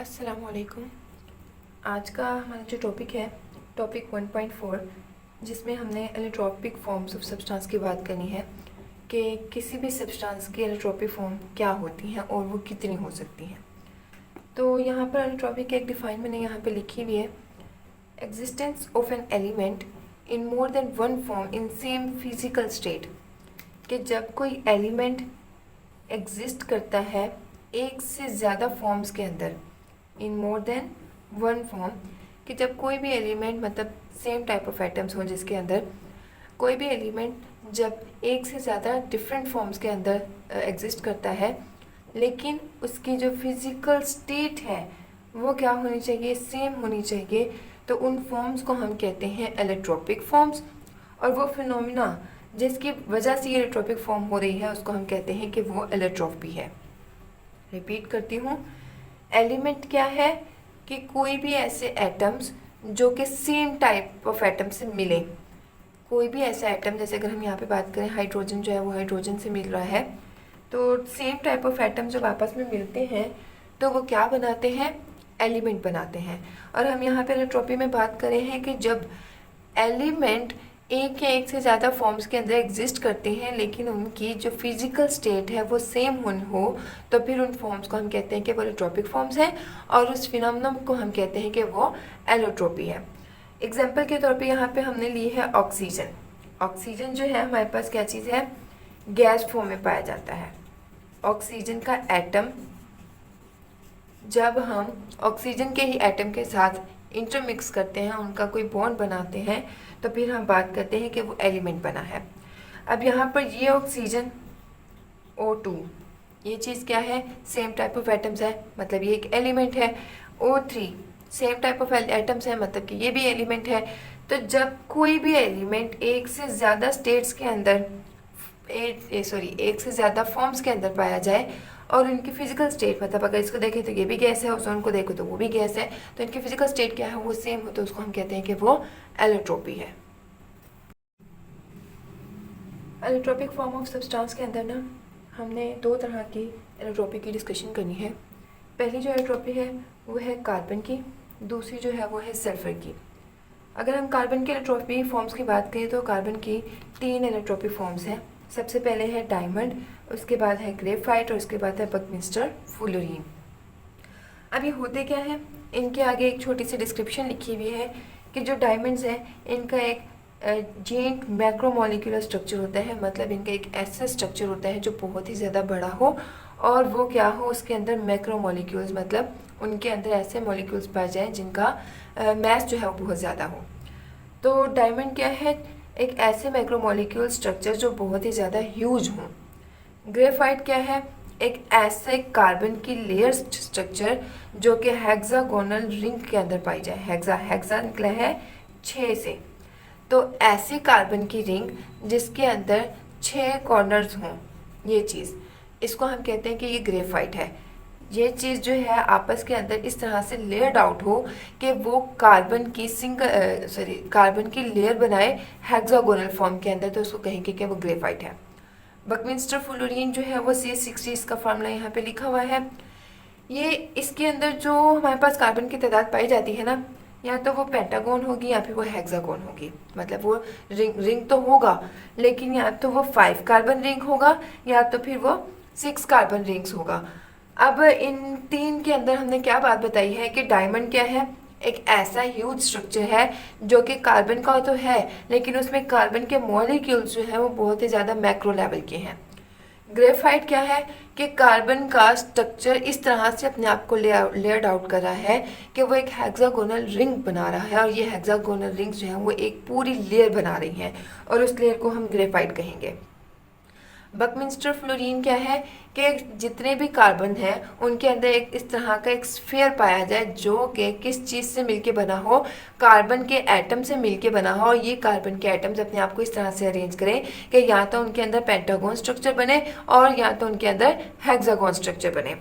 अस्सलामुअलैकुम। आज का हमारा जो टॉपिक है टॉपिक 1.4, जिसमें हमने एलोट्रोपिक फॉर्म्स ऑफ सब्सटेंस की बात करनी है कि किसी भी सब्सटेंस की एलोट्रोपिक फॉर्म क्या होती हैं और वो कितनी हो सकती हैं। तो यहाँ पर एलोट्रोपिक की एक डिफाइन मैंने यहाँ पे लिखी हुई है, existence of an element in more than one form in same physical state. कि जब कोई एलिमेंट एग्जिस्ट करता है एक से ज़्यादा फॉर्म्स के अंदर, इन मोर देन वन फॉर्म, कि जब कोई भी एलिमेंट मतलब सेम टाइप ऑफ एटम्स हो जिसके अंदर कोई भी एलिमेंट जब एक से ज़्यादा डिफरेंट फॉर्म्स के अंदर एग्जिस्ट करता है, लेकिन उसकी जो फिज़िकल स्टेट है वो क्या होनी चाहिए, सेम होनी चाहिए। तो उन फॉर्म्स को हम कहते हैं एलोट्रोपिक फॉर्म्स, और वो फिनोमिना जिसकी वजह से ये एलोट्रोपिक फॉर्म हो रही है उसको हम कहते हैं कि वो एलोट्रोपी है। रिपीट करती हूँ, एलिमेंट क्या है कि कोई भी ऐसे एटम्स जो कि सेम टाइप ऑफ एटम से मिले। कोई भी ऐसा एटम, जैसे अगर हम यहाँ पे बात करें हाइड्रोजन जो है वो हाइड्रोजन से मिल रहा है, तो सेम टाइप ऑफ एटम जब आपस में मिलते हैं तो वो क्या बनाते हैं, एलिमेंट बनाते हैं। और हम यहाँ पे एलोट्रोपी में बात करें हैं कि जब एलिमेंट एक या एक से ज़्यादा फॉर्म्स के अंदर एग्जिस्ट करते हैं लेकिन उनकी जो फिजिकल स्टेट है वो सेम हो, तो फिर उन फॉर्म्स को हम कहते हैं कि वो एलोट्रोपिक फॉर्म्स हैं, और उस फिनोमेनन को हम कहते हैं कि वो एलोट्रोपी है। एग्जाम्पल के तौर पे यहाँ पे हमने ली है ऑक्सीजन। ऑक्सीजन जो है हमारे पास क्या चीज़ है, गैस फॉर्म में पाया जाता है। ऑक्सीजन का एटम, जब हम ऑक्सीजन के ही एटम के साथ इंटरमिक्स करते हैं, उनका कोई बॉन्ड बनाते हैं, तो फिर हम बात करते हैं कि वो एलिमेंट बना है। अब यहाँ पर ये ऑक्सीजन O2, ये चीज़ क्या है, सेम टाइप ऑफ एटम्स है, मतलब ये एक एलिमेंट है। O3 same type of atoms है, मतलब कि ये भी एलिमेंट है। तो जब कोई भी एलिमेंट एक से ज़्यादा स्टेट्स के अंदर एक से ज़्यादा फॉर्म्स के अंदर पाया जाए और इनकी फिजिकल स्टेट, मतलब अगर इसको देखें तो ये भी गैस है, ओजोन को देखो तो वो भी गैस है, तो इनकी फिजिकल स्टेट क्या है, वो सेम हो, तो उसको हम कहते हैं कि वो एलोट्रोपी है। एलोट्रोपिक फॉर्म ऑफ सब्सटेंस के अंदर ना हमने दो तरह की एलोट्रोपी की डिस्कशन करनी है। पहली जो एलोट्रोपी है वो है कार्बन की, दूसरी जो है वो है सल्फर की। अगर हम कार्बन के एलोट्रोपी फॉर्म्स की बात करें तो कार्बन की 3 एलोट्रोपी फॉर्म्स हैं। सबसे पहले है डायमंड, उसके बाद है ग्रेफाइट और उसके बाद है बकमिंस्टर फुलरीन। अब ये होते क्या है, इनके आगे एक छोटी सी डिस्क्रिप्शन लिखी हुई है कि जो डायमंड्स हैं इनका एक जेंट मैक्रोमोलिकुलर स्ट्रक्चर होता है, मतलब इनका एक ऐसा स्ट्रक्चर होता है जो बहुत ही ज़्यादा बड़ा हो, और वो क्या हो, उसके अंदर मैक्रोमोलिक्यूल्स, मतलब उनके अंदर ऐसे मॉलिक्यूल्स पाए जाएँ जिनका मैस जो है वो बहुत ज़्यादा हो। तो डायमंड क्या है, एक ऐसे मैक्रोमोलिक्यूल स्ट्रक्चर जो बहुत ही ज़्यादा ह्यूज हों। ग्रेफाइट क्या है, एक ऐसे कार्बन की लेयर स्ट्रक्चर जो कि हेक्सागोनल रिंग के अंदर पाई जाए। हेक्सा निकला है 6 से, तो ऐसे कार्बन की रिंग जिसके अंदर 6 कॉर्नर्स हों, ये चीज़, इसको हम कहते हैं कि ये ग्रेफाइट है। ये चीज़ जो है आपस के अंदर इस तरह से लेयर्ड आउट हो कि वो कार्बन की लेयर बनाए हेक्सागोनल फॉर्म के अंदर, तो उसको कहेंगे कि वो ग्रेफाइट है। बकमिंस्टर फ्लोरीन जो है वो C60, इसका फार्मूला यहाँ पे लिखा हुआ है। ये इसके अंदर जो हमारे पास कार्बन की तादाद पाई जाती है ना, या तो वो पेंटागोन होगी या फिर वो हेक्सागोन होगी, मतलब वो रिंग तो होगा, लेकिन या तो वो 5 कार्बन रिंग होगा या तो फिर वो 6 कार्बन रिंग्स होगा। अब इन 3 के अंदर हमने क्या बात बताई है कि डायमंड क्या है, एक ऐसा ह्यूज स्ट्रक्चर है जो कि कार्बन का तो है, लेकिन उसमें कार्बन के मॉलिक्यूल्स जो हैं वो बहुत ही ज़्यादा मैक्रो लेवल के हैं। ग्रेफाइट क्या है कि कार्बन का स्ट्रक्चर इस तरह से अपने आप को लेयर्ड आउट कर रहा है कि वो एक हेक्सागोनल रिंग बना रहा है, और ये हेक्सागोनल रिंग्स जो हैं वो एक पूरी लेयर बना रही हैं, और उस लेयर को हम ग्रेफाइट कहेंगे। बकमिंस्टर फ्लोरीन क्या है कि जितने भी कार्बन हैं उनके अंदर एक इस तरह का एक स्फीयर पाया जाए जो कि किस चीज़ से मिलके बना हो, कार्बन के एटम से मिलके बना हो, और ये कार्बन के एटम्स अपने आप को इस तरह से अरेंज करें कि या तो उनके अंदर पेंटागोन स्ट्रक्चर बने और या तो उनके अंदर हेक्सागोन स्ट्रक्चर बने।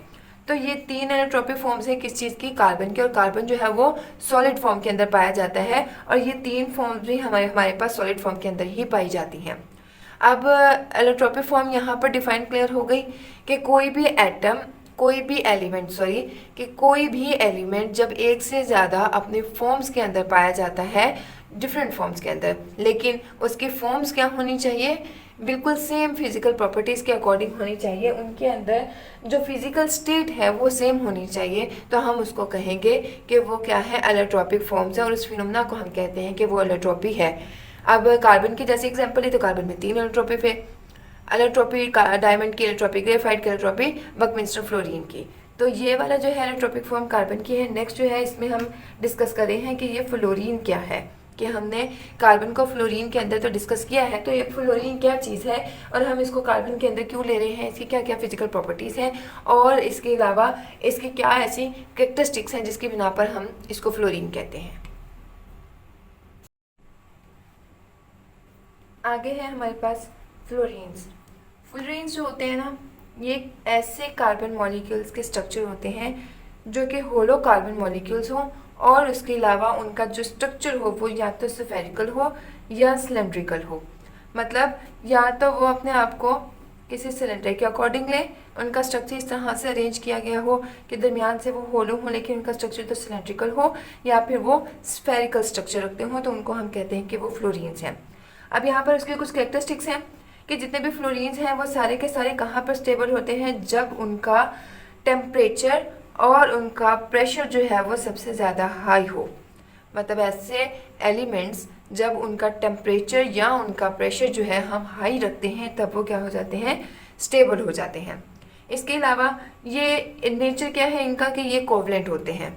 तो ये 3 एलोट्रोपिक फॉर्म्स हैं किस चीज़ की, कार्बन के, और कार्बन जो है वो सॉलिड फॉर्म के अंदर पाया जाता है, और ये 3 फॉर्म्स भी हमारे पास सॉलिड फॉर्म के अंदर ही पाई जाती हैं। अब एलोट्रोपिक फॉर्म यहाँ पर डिफाइन क्लियर हो गई कि कोई भी एटम कोई भी एलिमेंट जब एक से ज़्यादा अपने फॉर्म्स के अंदर पाया जाता है, डिफरेंट फॉर्म्स के अंदर, लेकिन उसकी फॉर्म्स क्या होनी चाहिए, बिल्कुल सेम फिजिकल प्रॉपर्टीज़ के अकॉर्डिंग होनी चाहिए, उनके अंदर जो फिजिकल स्टेट है वो सेम होनी चाहिए, तो हम उसको कहेंगे कि वो क्या है, एलोट्रॉपिक फॉर्म्स है, और उस फिनोमेना को हम कहते हैं कि वो एलोट्रॉपी है। अब कार्बन की जैसे एग्जांपल है, तो कार्बन में 3 एलोट्रॉपी है, एलोट्रॉपी डायमंड की एलोट्रॉपी, ग्रेफाइट की एलोट्रॉपी, बकमिंस्टर फ्लोरीन की। तो ये वाला जो है एलोट्रॉपिक फॉर्म कार्बन की है। नेक्स्ट जो है इसमें हम डिस्कस कर रहे हैं कि ये फ्लोरीन क्या है, कि हमने कार्बन को फ्लोरीन के अंदर तो डिस्कस किया है, तो ये फ्लोरीन क्या चीज़ है और हम इसको कार्बन के अंदर क्यों ले रहे हैं, इसकी क्या क्या फिजिकल प्रॉपर्टीज़ हैं, और इसके अलावा इसकी क्या ऐसी कैरेक्टरिस्टिक्स हैं जिसकी बिना पर हम इसको फ्लोरीन कहते हैं। आगे है हमारे पास फ्लोरीन्स। फ्लोरीन्स जो होते हैं ना, ये ऐसे कार्बन मॉलिक्यूल्स के स्ट्रक्चर होते हैं जो कि होलो कार्बन मॉलिक्यूल्स हों, और उसके अलावा उनका जो स्ट्रक्चर हो वो या तो स्फेरिकल हो या सिलेंड्रिकल हो। मतलब या तो वो अपने आप को किसी सिलेंडर के अकॉर्डिंग लें, उनका स्ट्रक्चर इस तरह से अरेंज किया गया हो कि दरमियान से वो होलो हो लेकिन उनका स्ट्रक्चर तो सिलेंड्रिकल हो, या फिर वो स्फेरिकल स्ट्रक्चर रखते हो, तो उनको हम कहते हैं कि वो फ्लोरीन्स हैं। अब यहाँ पर उसके कुछ कैरेक्टरिस्टिक्स हैं कि जितने भी फ्लोरीन्स हैं वो सारे के सारे कहाँ पर स्टेबल होते हैं, जब उनका टेम्परेचर और उनका प्रेशर जो है वो सबसे ज़्यादा हाई हो। मतलब ऐसे एलिमेंट्स जब उनका टेम्परेचर या उनका प्रेशर जो है हम हाई रखते हैं, तब वो क्या हो जाते हैं, स्टेबल हो जाते हैं। इसके अलावा ये नेचर क्या है इनका कि ये कोवलेंट होते हैं।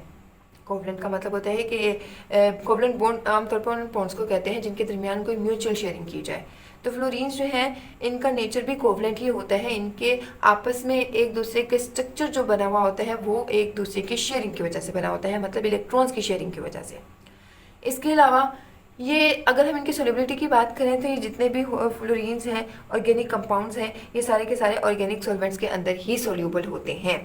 कोवलेंट का मतलब होता है कि कोवलेंट बॉन्ड आमतौर पर उन बॉन्ड्स को कहते हैं जिनके दरमियान कोई म्यूचुअल शेयरिंग की जाए। तो फ्लोरीन्स जो हैं इनका नेचर भी कोवलेंट ही होता है, इनके आपस में एक दूसरे के स्ट्रक्चर जो बना हुआ होता है वो एक दूसरे की शेयरिंग की वजह से बना होता है, मतलब इलेक्ट्रॉन्स की शेयरिंग की वजह से। इसके अलावा ये अगर हम इनकी सोल्युबिलिटी की बात करें तो ये जितने भी फ्लोरीन्स हैं, ऑर्गेनिक कंपाउंड्स हैं, ये सारे के सारे ऑर्गेनिक सॉल्वेंट्स के अंदर ही सोल्यूबल होते हैं।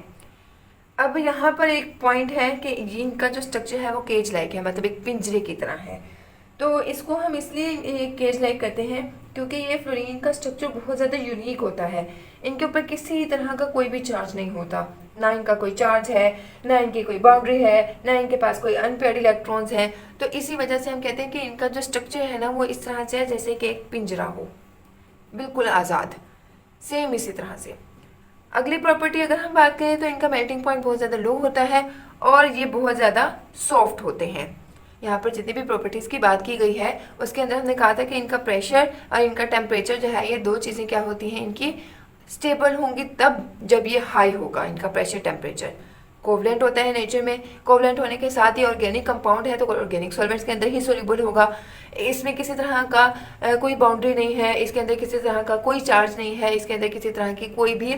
अब यहाँ पर एक पॉइंट है कि इनका जो स्ट्रक्चर है वो केज लाइक है, मतलब एक पिंजरे की तरह है। तो इसको हम इसलिए केज लाइक करते हैं क्योंकि ये फ्लोरीन का स्ट्रक्चर बहुत ज़्यादा यूनिक होता है। इनके ऊपर किसी तरह का कोई भी चार्ज नहीं होता, ना इनका कोई चार्ज है, ना इनकी कोई बाउंड्री है, ना इनके पास कोई अनपेयर्ड इलेक्ट्रॉन्स हैं। तो इसी वजह से हम कहते हैं कि इनका जो स्ट्रक्चर है ना वो इस तरह से है जैसे कि एक पिंजरा हो, बिल्कुल आज़ाद, सेम इसी तरह से। अगली प्रॉपर्टी अगर हम बात करें तो इनका मेल्टिंग पॉइंट बहुत ज़्यादा लो होता है और ये बहुत ज़्यादा सॉफ्ट होते हैं। यहाँ पर जितनी भी प्रॉपर्टीज़ की बात की गई है उसके अंदर हमने कहा था कि इनका प्रेशर और इनका टेम्परेचर जो है ये दो चीज़ें क्या होती हैं, इनकी स्टेबल होंगी तब जब ये हाई होगा इनका प्रेशर टेम्परेचर। कोवलेंट होता है नेचर में, कोवलेंट होने के साथ ही ऑर्गेनिक कंपाउंड है तो ऑर्गेनिक सॉल्वेंट्स के अंदर ही सोल्यूबल होगा। इसमें किसी तरह का कोई बाउंड्री नहीं है, इसके अंदर किसी तरह का कोई चार्ज नहीं है, इसके अंदर किसी तरह की कोई भी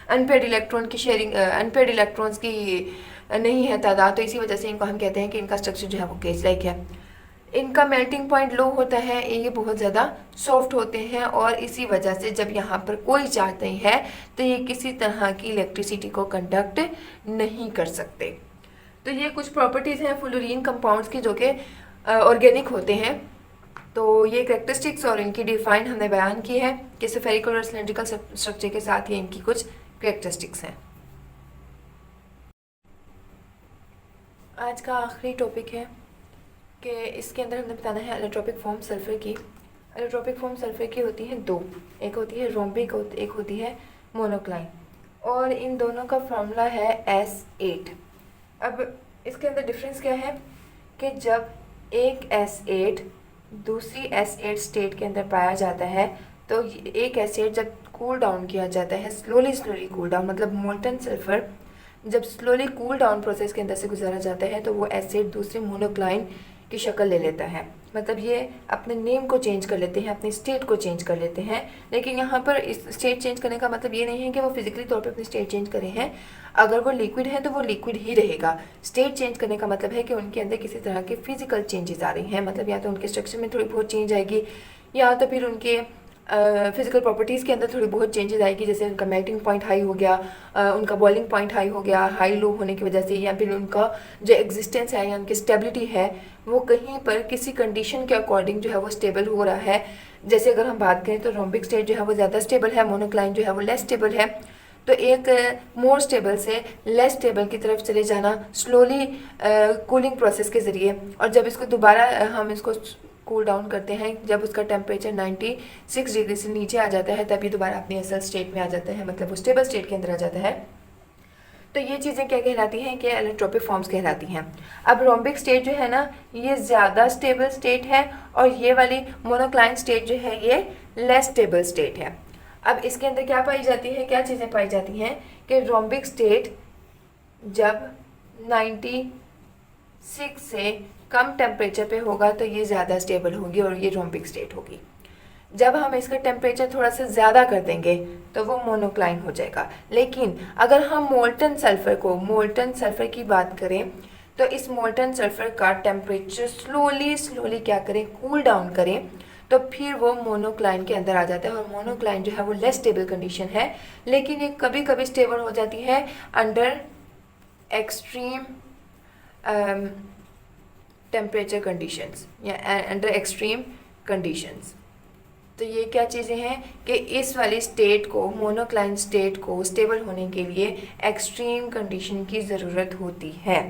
अनपेयर्ड इलेक्ट्रॉन की शेयरिंग, अनपेयर्ड इलेक्ट्रॉन्स की नहीं है तादाद। तो इसी वजह से इनको हम कहते हैं कि इनका स्ट्रक्चर जो है वो केज लाइक है। इनका मेल्टिंग पॉइंट लो होता है, ये बहुत ज़्यादा सॉफ्ट होते हैं और इसी वजह से जब यहाँ पर कोई चार्ज नहीं है तो ये किसी तरह की इलेक्ट्रिसिटी को कंडक्ट नहीं कर सकते। तो ये कुछ प्रॉपर्टीज़ हैं फ्लोरीन कंपाउंड्स की जो कि ऑर्गेनिक होते हैं। तो ये कैरेक्टरिस्टिक्स और इनकी डिफाइन हमने बयान की है कि स्फेरिकल और सिलेंड्रिकल स्ट्रक्चर के साथ ही इनकी कुछ कैरेक्टरिस्टिक्स हैं। आज का आखिरी टॉपिक है कि इसके अंदर हमने बताना है एलोट्रॉपिक फॉर्म सल्फर की। एलोट्रॉपिक फॉर्म सल्फर की होती हैं दो, एक होती है रोम्बिक, एक होती है मोनोक्लाइन, और इन दोनों का फॉर्मूला है S8। अब इसके अंदर डिफरेंस क्या है कि जब एक S8 दूसरी S8 स्टेट के अंदर पाया जाता है तो एक S8 जब कूल डाउन किया जाता है, स्लोली कूल डाउन, मतलब मोल्टन सल्फर जब स्लोली कूल डाउन प्रोसेस के अंदर से गुजारा जाता है तो वो एसिड दूसरे मोनोक्लाइन की शक्ल ले लेता है। मतलब ये अपने नेम को चेंज कर लेते हैं, अपनी स्टेट को चेंज कर लेते हैं। लेकिन यहाँ पर इस स्टेट चेंज करने का मतलब ये नहीं है कि वो फिजिकली तौर पे अपनी स्टेट चेंज करे हैं। अगर वो लिक्विड है तो वो लिक्विड ही रहेगा। स्टेट चेंज करने का मतलब है कि उनके अंदर किसी तरह के फिजिकल चेंजेस आ रही हैं, मतलब या तो उनके स्ट्रक्चर में थोड़ी बहुत चेंज आएगी या तो फिर उनके फिजिकल प्रॉपर्टीज़ के अंदर थोड़ी बहुत चेंजेस आएगी, जैसे उनका मेल्टिंग पॉइंट हाई हो गया, उनका बॉइलिंग पॉइंट हाई हो गया, हाई लो होने की वजह से, या फिर उनका जो एग्जिस्टेंस है या उनकी स्टेबिलिटी है वो कहीं पर किसी कंडीशन के अकॉर्डिंग जो है वो स्टेबल हो रहा है। जैसे अगर हम बात करें तो रोम्बिक स्टेट जो है वो ज़्यादा स्टेबल है, मोनोक्लाइन जो है वो लेस स्टेबल है। तो एक मोर स्टेबल से लेस स्टेबल की तरफ चले जाना स्लोली कूलिंग प्रोसेस के ज़रिए, और जब इसको दोबारा हम इसको कूल डाउन करते हैं, जब उसका टेम्परेचर 96 डिग्री से नीचे आ जाता है तब ये दोबारा अपनी असल स्टेट में आ जाता है, मतलब वो स्टेबल स्टेट के अंदर आ जाता है। तो ये चीज़ें क्या कहलाती हैं कि एलोट्रोपिक फॉर्म्स कहलाती हैं। अब रोम्बिक स्टेट जो है ना, ये ज़्यादा स्टेबल स्टेट है, और ये वाली मोनोक्लाइन स्टेट जो है ये लेस स्टेबल स्टेट है। अब इसके अंदर क्या पाई जाती है, क्या चीज़ें पाई जाती हैं कि रोम्बिक स्टेट जब 96 से कम टेम्परेचर पे होगा तो ये ज़्यादा स्टेबल होगी और ये रोम्बिक स्टेट होगी। जब हम इसका टेम्परेचर थोड़ा सा ज़्यादा कर देंगे तो वो मोनोक्लाइन हो जाएगा। लेकिन अगर हम मोल्टन सल्फ़र की बात करें तो इस मोल्टन सल्फ़र का टेम्परेचर स्लोली क्या करें, कूल डाउन करें, तो फिर वो मोनोक्लाइन के अंदर आ जाता है। और मोनोक्लाइन जो है वो लेस स्टेबल कंडीशन है, लेकिन ये कभी कभी स्टेबल हो जाती है अंडर एक्सट्रीम टेम्परेचर कंडीशंस या अंडर एक्सट्रीम कंडीशंस। तो ये क्या चीज़ें हैं कि इस वाली स्टेट को, मोनोक्लाइन स्टेट को स्टेबल होने के लिए एक्सट्रीम कंडीशन की ज़रूरत होती है।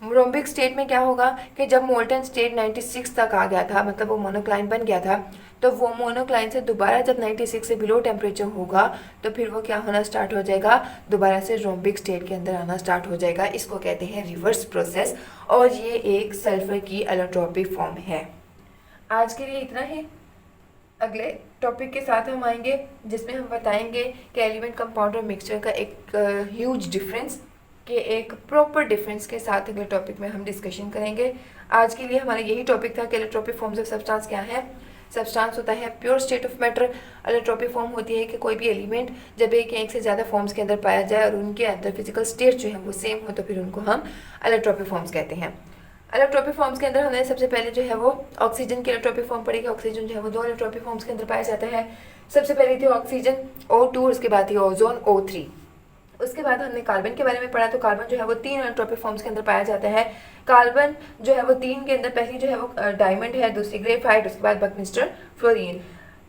रोम्बिक स्टेट में क्या होगा कि जब मोल्टन स्टेट 96 तक आ गया था, मतलब वो मोनोक्लाइन बन गया था, तो वो मोनोक्लाइन से दोबारा जब 96 से बिलो टेम्परेचर होगा तो फिर वो क्या होना स्टार्ट हो जाएगा, दोबारा से रोम्बिक स्टेट के अंदर आना स्टार्ट हो जाएगा। इसको कहते हैं रिवर्स प्रोसेस, और ये एक सल्फर की एलोट्रोपिक फॉर्म है। आज के लिए इतना ही। अगले टॉपिक के साथ हम आएंगे जिसमें हम बताएंगे कि एलिमेंट, कंपाउंड और मिक्सचर का एक ह्यूज डिफरेंस, के एक प्रॉपर डिफरेंस के साथ अगले टॉपिक में हम डिस्कशन करेंगे। आज के लिए हमारा यही टॉपिक था कि एलोट्रोपिक फॉर्म्स ऑफ सब्सटेंस क्या है। सब्सटेंस होता है pure state of matter. Allotropic form होती है कि कोई भी एलिमेंट जब एक से ज़्यादा फॉर्म्स के अंदर पाया जाए और उनके अंदर फिजिकल स्टेट जो है वो सेम हो, तो फिर उनको हम एलोट्रोपिक फॉर्म्स कहते हैं। एलोट्रोपिक फॉर्म्स के अंदर हमने सबसे पहले जो है वो ऑक्सीजन की एलोट्रोपिक फॉर्म पढ़ी कि ऑक्सीजन जो है वो 2 एलोट्रोपिक फॉर्म्स के अंदर पाया जाता है। सबसे पहले थी ऑक्सीजन O2, उसके बाद थी ओजोन O3। उसके बाद हमने कार्बन के बारे में पढ़ा, तो कार्बन जो है वो 3 एलोट्रोपिक फॉर्म्स के अंदर पाया जाता है। कार्बन जो है वो 3 के अंदर पहली जो है वो डायमंड है, दूसरी ग्रेफाइट, उसके बाद बकमिस्टर, फ्लोरीन।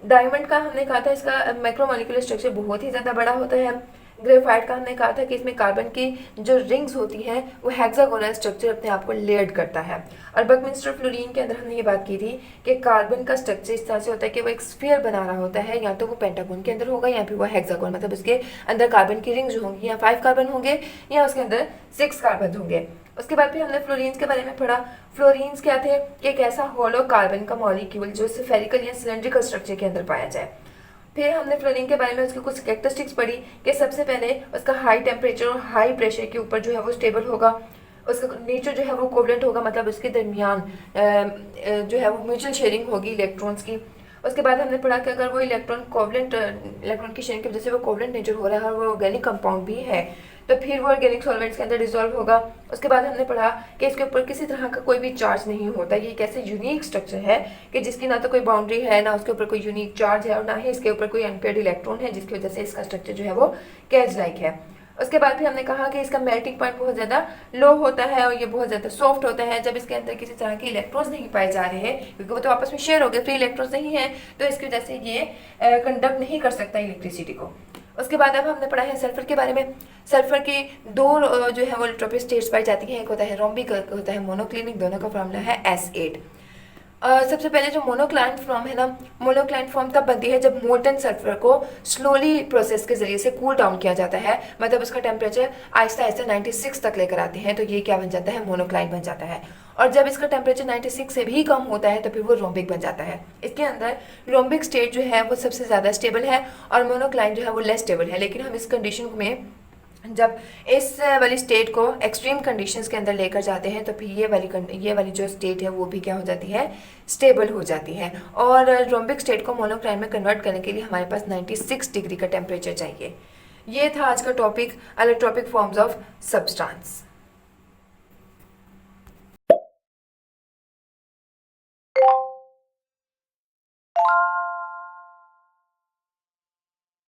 डायमंड का हमने कहा था इसका मैक्रोमोलिकुलर स्ट्रक्चर बहुत ही ज़्यादा बड़ा होता है। ग्रेफाइट का हमने कहा था कि इसमें कार्बन की जो रिंग्स होती हैं वो हेक्सागोनल स्ट्रक्चर अपने आप को लेयर्ड करता है। और बकमिस्टर फ्लोरीन के अंदर हमने ये बात की थी कि कार्बन का स्ट्रक्चर इस तरह से होता है कि वो एक स्फीयर बना रहा होता है, या तो वो पेंटागोन के अंदर होगा या फिर वो हेक्सागोन, मतलब उसके अंदर कार्बन की रिंग्स जो होंगी या 5 कार्बन होंगे या उसके अंदर 6 कार्बन होंगे। उसके बाद फिर हमने फ्लोरीन्स के बारे में पढ़ा। फ्लोरीन्स क्या थे कि एक ऐसा होलो कार्बन का मॉलिक्यूल जो स्फेरिकल या सिलेंड्रिकल स्ट्रक्चर के अंदर पाया जाए। फिर हमने फ्लोरीन के बारे में उसकी कुछ कैरेक्टरिस्टिक्स पढ़ी कि सबसे पहले उसका हाई टेम्परेचर और हाई प्रेशर के ऊपर जो है वो स्टेबल होगा। उसका नेचर जो है वो कोवलेंट होगा, मतलब उसके दरमियान जो है वो म्यूचुअल शेयरिंग होगी इलेक्ट्रॉन्स की। उसके बाद हमने पढ़ा कि अगर वो इलेक्ट्रॉन की शेयरिंग की वजह से वो कोवलेंट नेचर हो रहा है और वो ऑर्गेनिक कंपाउंड भी है, तो फिर वो ऑर्गेनिक सॉल्वेंट्स के अंदर डिसॉल्व होगा। उसके बाद हमने पढ़ा कि इसके ऊपर किसी तरह का कोई भी चार्ज नहीं होता। ये एक ऐसे यूनिक स्ट्रक्चर है कि जिसकी ना तो कोई बाउंड्री है, ना उसके ऊपर कोई यूनिक चार्ज है, और ना ही इसके ऊपर कोई अनपेयर्ड इलेक्ट्रॉन है, जिसकी वजह से इसका स्ट्रक्चर जो है वो कैज लाइक है। उसके बाद फिर हमने कहा कि इसका मेल्टिंग पॉइंट बहुत ज़्यादा लो होता है और ये बहुत ज़्यादा सॉफ्ट होता है जब इसके अंदर किसी तरह के इलेक्ट्रॉन्स नहीं पाए जा रहे हैं, क्योंकि वो तो आपस में शेयर हो गए, फ्री इलेक्ट्रॉन्स नहीं है, तो इसकी वजह से ये कंडक्ट नहीं कर सकता इलेक्ट्रिसिटी को। उसके बाद अब हमने पढ़ा है सल्फर के बारे में। सल्फर के 2 जो है वो एलोट्रोपिक स्टेट्स पाई जाती हैं, एक होता है रोम्बिक, एक होता है मोनोक्लिनिक, दोनों का फॉर्मूला है S8। सबसे पहले जो मोनोक्लाइन फॉर्म है ना, मोनोक्लाइन फॉर्म तब बनती है जब मोल्टन सल्फर को स्लोली प्रोसेस के जरिए से कूल डाउन किया जाता है, मतलब उसका टेम्परेचर आहिस्ता आहिस्ता 96 तक लेकर आते हैं, तो ये क्या बन जाता है, मोनोक्लाइन बन जाता है। और जब इसका टेम्परेचर 96 से भी कम होता है तो फिर वो रोम्बिक बन जाता है। इसके अंदर रोम्बिक स्टेट जो है वो सबसे ज़्यादा स्टेबल है और मोनोक्लाइन जो है वो लेस स्टेबल है। लेकिन हम इस कंडीशन में जब इस वाली स्टेट को एक्सट्रीम कंडीशंस के अंदर लेकर जाते हैं तो फिर ये वाली जो स्टेट है वो भी क्या हो जाती है, स्टेबल हो जाती है। और रोम्बिक स्टेट को मोनोक्लाइन में कन्वर्ट करने के लिए हमारे पास 96 डिग्री का टेम्परेचर चाहिए। ये था आज का topic, allotropic forms of substance.